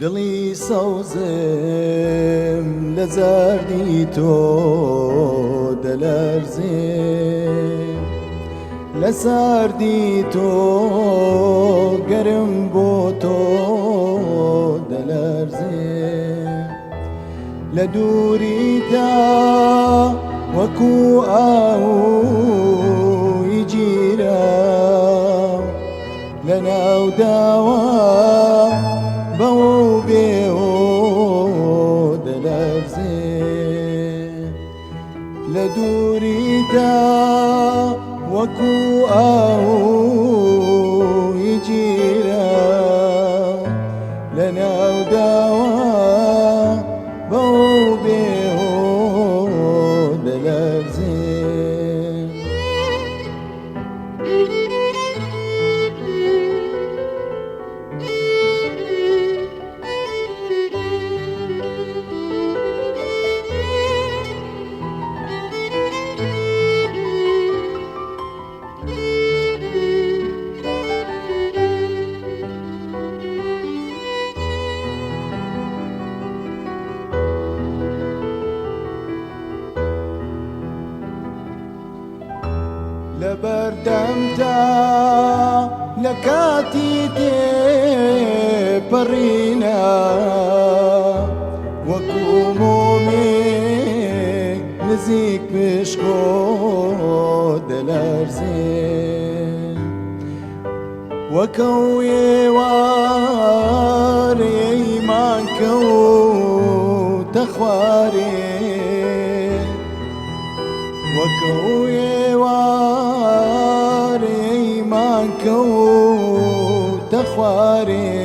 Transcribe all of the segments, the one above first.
دڵی سەوزم لە زاردی تۆ دەلەرزێ، لە ساردی تۆ گەرم بۆ تۆ دەلەرزێ، لە دووریدا وەکو ئاوی گیرە، لە ناو داوە بەوە بێوە دەلەرزێ، لە دووریدا وەکو ئاوی گیرە، لە ناو داوە بەوە بێوە دەلەرزێ. لەبەردەمدا لە کاتی تێپەڕینە، وەکو مۆمێک نزیک پشکۆ دەلەرزێ، وەکەو ئێوارەی مانکەوتە خوارێ، وەکەو ئێوارەی مانکەوتە خوارێ،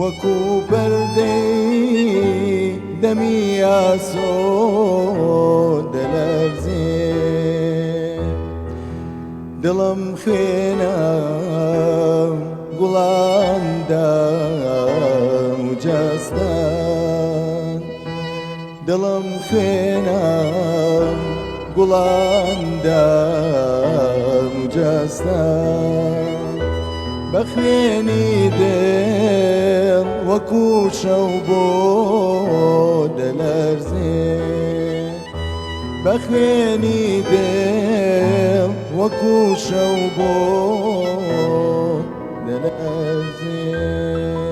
وەکو پەردەی دەمی یاسۆ دەلەرزێ، دڵم خوێنە گوڵاندا و جەستان، دڵم خوێنە گوڵاندا و جەستان، بە خوێنی دڵ وەکو شەو بۆ دەلەرزێ، بە خوێنی دڵ وەکو شەو بۆ دەلەرزێ.